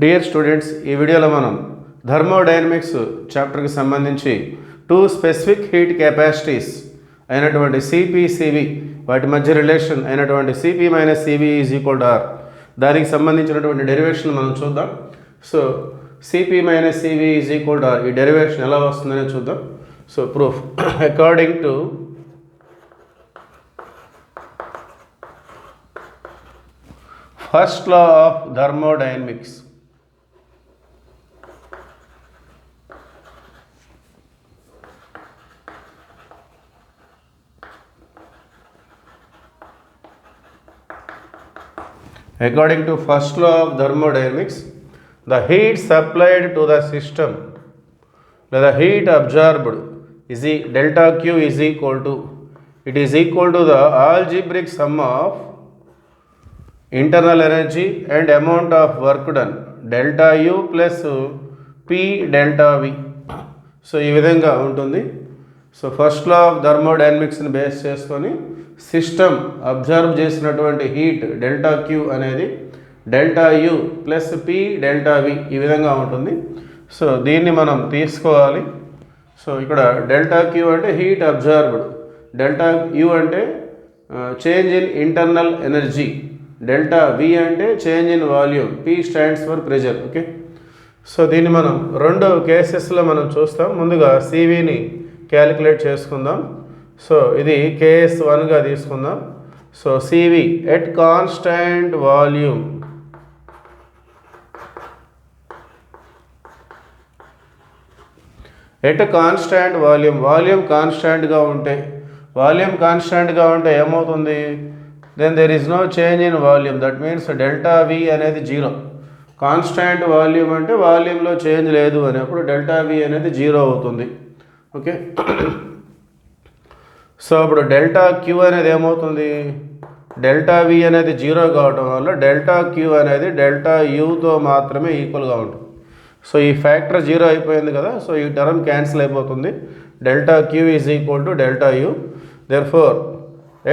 Dear students, ఈ వీడియోలో మనం థర్మోడైనమిక్స్ చాప్టర్కి సంబంధించి టూ స్పెసిఫిక్ హీట్ కెపాసిటీస్ అయినటువంటి సిపి సివి వాటి మధ్య రిలేషన్ అయినటువంటి CP minus CV is equal to R దానికి సంబంధించినటువంటి డెరివేషన్ మనం చూద్దాం. So CP minus CV is equal to R ఈ డెరివేషన్ ఎలా వస్తుందనే చూద్దాం. So proof according to first law of thermodynamics, according to first law of thermodynamics, the heat supplied to the system, the heat absorbed is delta Q is equal to, it is equal to the algebraic sum of internal energy and amount of work done delta U plus P delta V. So ఈ విధంగా ఉంటుంది. So first law of థర్మోడైనమిక్స్ని base చేసుకొని system absorb చేసినటువంటి heat delta Q అనేది delta U plus P delta V ఈ విధంగా ఉంటుంది. సో దీన్ని మనం తీసుకోవాలి. సో ఇక్కడ డెల్టా క్యూ అంటే హీట్ అబ్జర్వ్డ్, డెల్టా యు అంటే change in internal energy, delta V అంటే change in volume, P stands for pressure. Okay, so దీన్ని మనం రెండు కేసెస్లో మనం చూస్తాం. ముందుగా సివిని క్యాలిక్యులేట్ చేసుకుందాం. సో ఇది KS1గా తీసుకుందాం. So CV at constant volume volume కాన్స్టాంట్గా ఉంటే ఏమవుతుంది? Then there is no change in volume, that means delta V అనేది జీరో. కాన్స్టాంట్ వాల్యూమ్ అంటే వాల్యూమ్లో చేంజ్ లేదు అనేప్పుడు డెల్టా వి అనేది జీరో అవుతుంది. ఓకే, సో ఇప్పుడు డెల్టా క్యూ అనేది ఏమవుతుంది? డెల్టా వి అనేది జీరో కావడం వల్ల డెల్టా క్యూ అనేది డెల్టా యూతో మాత్రమే ఈక్వల్గా ఉంటుంది. సో ఈ ఫ్యాక్టర్ జీరో అయిపోయింది కదా, సో ఈ టర్మ్ క్యాన్సిల్ అయిపోతుంది. Delta Q is equal to delta U. Therefore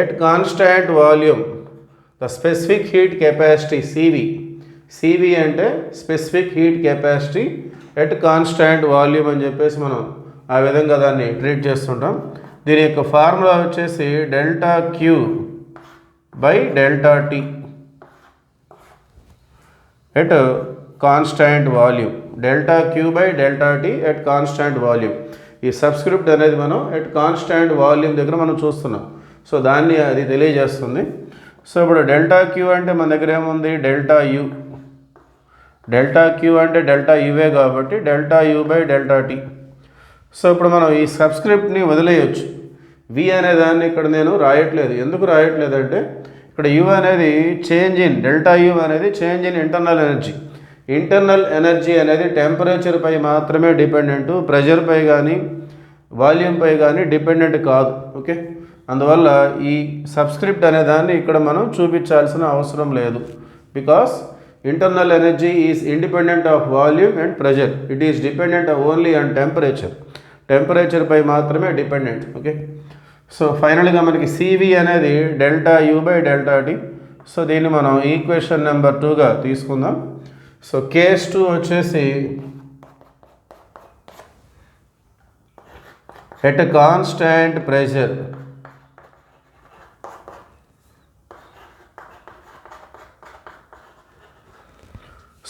at constant volume the specific heat capacity CV అంటే specific heat capacity at constant volume అని చెప్పేసి మనం ఆ విధంగా దాన్ని ట్రీట్ చేస్తుంటాం. దీని యొక్క ఫార్ములా వచ్చేసి delta Q by delta T at constant volume, delta Q by delta T at constant volume. ఈ సబ్స్క్రిప్ట్ అనేది మనం ఎట్ కాన్స్టాంట్ వాల్యూమ్ దగ్గర మనం చూస్తున్నాం. సో దాన్ని అది తెలియజేస్తుంది. సో ఇప్పుడు డెల్టా క్యూ అంటే మన దగ్గర ఏముంది? Delta U. డెల్టా క్యూ అంటే డెల్టా యువే కాబట్టి delta U by delta T. So ఇప్పుడు మనం ఈ సబ్స్క్రిప్ట్ని వదిలేయచ్చు. వి అనే దాన్ని ఇక్కడ నేను రాయట్లేదు. ఎందుకు రాయట్లేదు అంటే ఇక్కడ యు అనేది చేంజ్ ఇన్, డెల్టా యు అనేది చేంజ్ ఇన్ ఇంటర్నల్ ఎనర్జీ అనేది టెంపరేచర్పై మాత్రమే డిపెండెంట్, ప్రెషర్పై కానీ వాల్యూమ్పై కానీ డిపెండెంట్ కాదు. ఓకే, అందువల్ల ఈ సబ్స్క్రిప్ట్ అనే దాన్ని ఇక్కడ మనం చూపించాల్సిన అవసరం లేదు. Because internal energy is independent of volume and pressure, it is dependent only on టెంపరేచర్పై మాత్రమే డిపెండెంట్. ఓకే, సో ఫైనల్గా మనకి సివి అనేది delta U by delta T. So దీన్ని మనం ఈక్వేషన్ నెంబర్ 2గా తీసుకుందాం. సో కేస్ 2 వచ్చేసి at constant pressure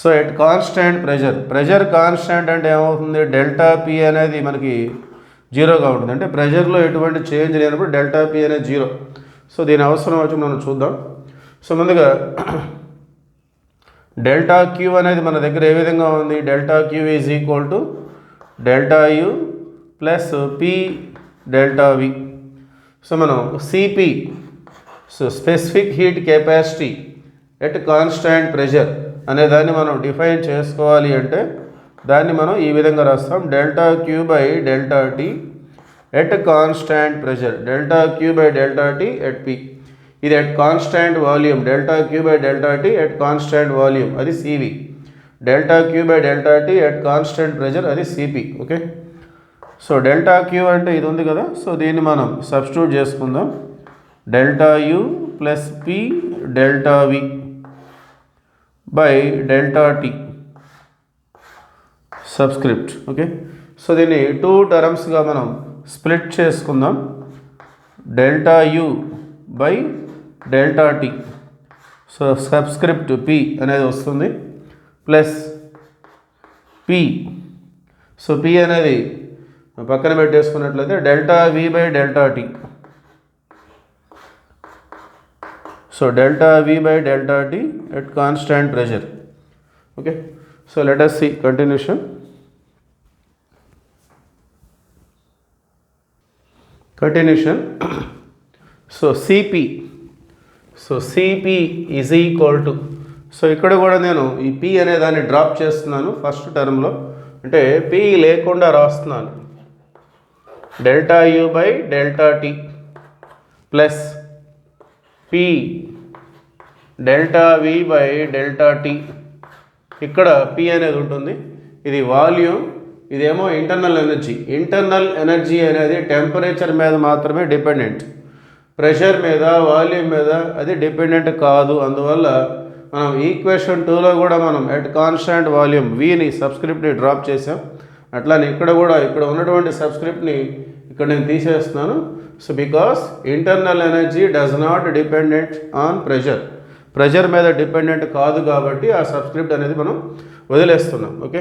so at constant pressure constant అంటే ఏమవుతుంది? డెల్టా పి అనేది మనకి జీరోగా ఉంటుంది. అంటే ప్రెషర్లో ఎటువంటి చేంజ్ లేనప్పుడు డెల్టా పి అనేది జీరో. సో దీని అవసరం వచ్చి మనం చూద్దాం. సో ముందుగా డెల్టా క్యూ అనేది మన దగ్గర ఏ విధంగా ఉంది? Delta Q is equal to delta U plus P delta V. So మనం CP, so specific heat capacity at constant pressure అనే దాన్ని మనం డిఫైన్ చేసుకోవాలి అంటే దాన్ని మనం ఈ విధంగా రాస్తాం. Delta Q by delta T at constant pressure, delta Q by delta T at P. ఇది at constant volume, delta Q by delta T at constant volume, అది CV. Delta Q by delta T at constant pressure, అది CP. Okay, so delta Q అంటే ఇది ఉంది కదా, so దీన్ని మనం substitute చేసుకుందాం. Delta U plus P delta V by delta t. Subscript. Okay, so దీన్ని 2 టర్మ్స్గా మనం స్ప్లిట్ చేసుకుందాం. Delta U by delta T. So subscript P అనేది వస్తుంది ప్లస్ పి. సో పి అనేది పక్కన పెట్టేసుకున్నట్లయితే delta V by delta T. So delta V by delta T at constant pressure. Okay, so let us see continuation. So CP. So CP is equal to, so ఇక్కడ కూడా నేను ఈ P అనే దాన్ని drop చేస్తున్నాను ఫస్ట్ టర్మ్లో, అంటే P లేకుండా రాస్తున్నాను. Delta U by delta T plus P delta V by delta T. ఇక్కడ పి అనేది ఉంటుంది, ఇది వాల్యూమ్, ఇదేమో ఇంటర్నల్ ఎనర్జీ. ఇంటర్నల్ ఎనర్జీ అనేది టెంపరేచర్ మీద మాత్రమే డిపెండెంట్, ప్రెషర్ మీద వాల్యూమ్ మీద అది డిపెండెంట్ కాదు. అందువల్ల మనం ఈక్వేషన్ 2లో కూడా మనం ఎట్ కాన్స్టాంట్ వాల్యూమ్ విని సబ్స్క్రిప్ట్ని డ్రాప్ చేసాం. అట్లానే ఇక్కడ కూడా ఇక్కడ ఉన్నటువంటి సబ్స్క్రిప్ట్ని ఇక్కడ నేను తీసేస్తున్నాను. So because internal energy does not dependent on pressure, pressure మీద డిపెండెంట్ కాదు కాబట్టి ఆ సబ్స్క్రిప్ట్ అనేది మనం వదిలేస్తున్నాం. ఓకే,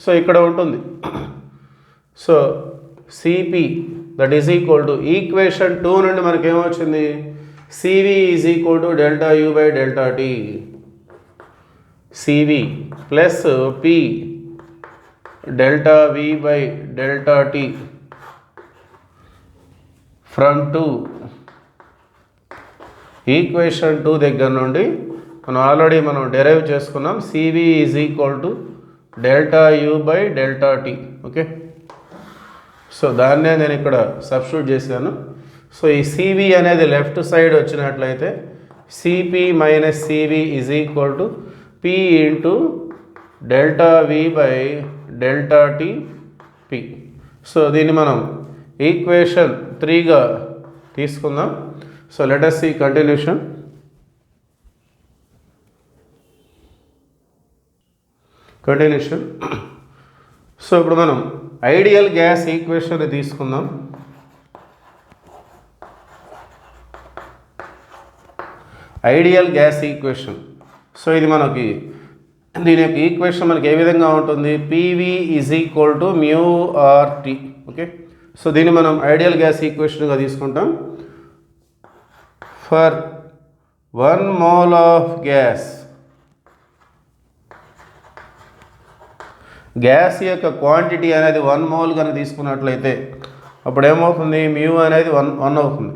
సో ఇక్కడ ఉంటుంది. So CP that is equal to equation 2 నుండి మనకి ఏమొచ్చింది, CV is equal to delta U by delta T. CV plus P delta V by delta T from 2. Equation 2 దగ్గర నుండి మనం ఆల్రెడీ డెరైవ్ చేసుకున్నాం. CV is equal to delta U by delta T. Okay, so దాన్నే నేను ఇక్కడ substitute చేశాను. So ఈ CV అనేది లెఫ్ట్ సైడ్ వచ్చినట్లయితే CP minus CV is equal to P into delta V by delta T P. So దీన్ని మనం equation 3గా తీసుకుందాం. So let us see continuation. So ఇప్పుడు మనం ఐడియల్ గ్యాస్ ఈక్వేషన్ని తీసుకుందాం. Ideal gas equation. సో ఇది మనకి దీని యొక్క ఈక్వేషన్ మనకి ఏ విధంగా ఉంటుంది, PV is equal to mu R T. Okay, so దీన్ని మనం ఐడియల్ గ్యాస్ ఈక్వేషన్గా తీసుకుంటాం. For 1 mole of gas, gas యొక్క క్వాంటిటీ అనేది 1 mole కనుక తీసుకున్నట్లయితే అప్పుడు ఏమవుతుంది, మ్యూ అనేది 1 అవుతుంది.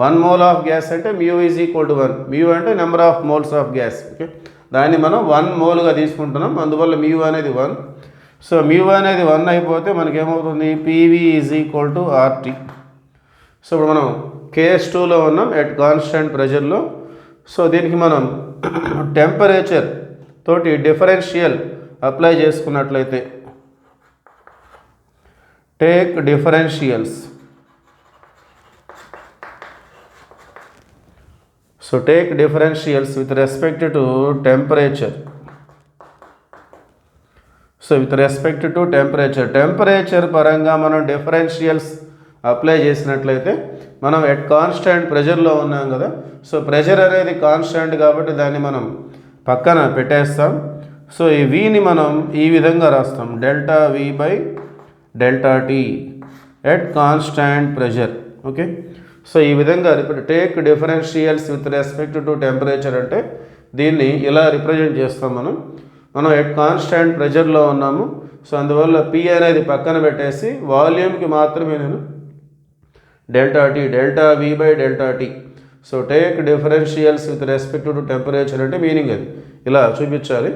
1 mole ఆఫ్ గ్యాస్ అంటే mu is equal to 1. Mu అంటే number of moles of gas. Okay, దాన్ని మనం 1 mole తీసుకుంటున్నాం, అందువల్ల మ్యూ అనేది 1. సో మ్యూ అనేది 1 అయిపోతే మనకేమవుతుంది, PV is equal to RT. So ఇప్పుడు మనం కేస్ 2లో ఉన్నాం ఎట్ కాన్స్టెంట్ ప్రెషర్లో. సో దీనికి మనం టెంపరేచర్ తోటి డిఫరెన్షియల్ అప్లై చేసుకున్నట్లయితే take differentials. So take differentials with respect to temperature. So with respect to temperature, temperature పరంగా మనం డిఫరెన్షియల్స్ అప్లై చేసినట్లయితే మనం ఎట్ కాన్స్టాంట్ ప్రెషర్లో ఉన్నాం కదా. సో ప్రెషర్ అనేది కాన్స్టాంట్ కాబట్టి దాన్ని మనం పక్కన పెట్టేస్తాం. సో ఈ విని మనం ఈ విధంగా రాస్తాం, delta V by delta T at constant pressure. Okay, so ఈ విధంగా take differentials with respect to temperature అంటే దీన్ని ఇలా రిప్రజెంట్ చేస్తాం. మనం ఎట్ కాన్స్టాంట్ ప్రెషర్లో ఉన్నాము. సో అందువల్ల పి అనేది పక్కన పెట్టేసి వాల్యూమ్కి మాత్రమే నేను delta T, delta V by delta T. So take differentials with respect to temperature అంటే మీనింగ్ అది ఇలా చూపించాలి.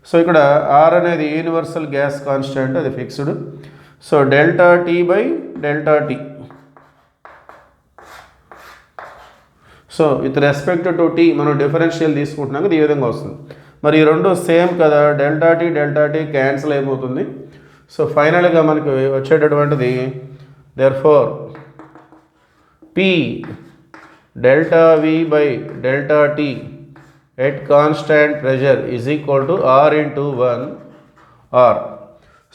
సో ఇక్కడ ఆర్ అనేది యూనివర్సల్ గ్యాస్ కాన్స్టాంట్, అది fixed. So delta T by delta T. So with respect to T మనం differential తీసుకుంటున్నాం కదా, ఈ విధంగా వస్తుంది. మరి ఈ రెండు సేమ్ కదా, డెల్టా టీ క్యాన్సిల్ అయిపోతుంది. సో ఫైనల్గా మనకి వచ్చేటటువంటిది therefore P delta V by delta T at constant pressure is equal to R into 1 R.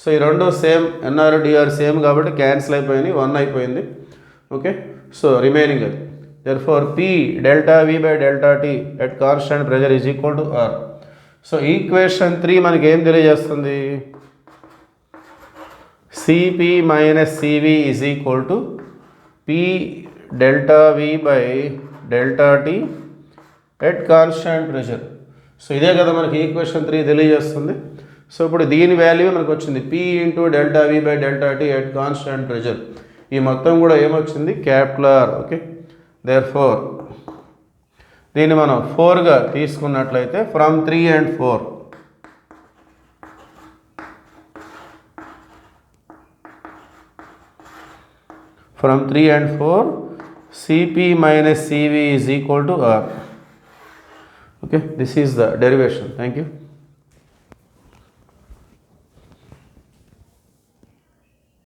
So ఈ రెండు సేమ్ ఎన్ఆర్ డిఆర్ సేమ్ కాబట్టి క్యాన్సిల్ అయిపోయినాయి, 1 అయిపోయింది. ఓకే, సో రిమైనింగ్ అది. Therefore P delta V by delta T at constant pressure is equal to R. So equation 3 మనకి ఏం తెలియజేస్తుంది? Cp minus Cv is equal to P delta V by delta T at constant pressure. So ఇదే కదా మనకి equation 3 తెలియజేస్తుంది. So ఇప్పుడు దీని value మనకు వచ్చింది P into delta V by delta T at constant pressure. ఈ మొత్తం కూడా ఏమొచ్చింది? క్యాపిటల్. ఓకే, దేర్ఫోర్ దీన్ని మనం 4గా తీసుకున్నట్లయితే from 3 and 4 from 3 and 4 Cp minus Cv is equal to R. Okay, this is the derivation. Thank you.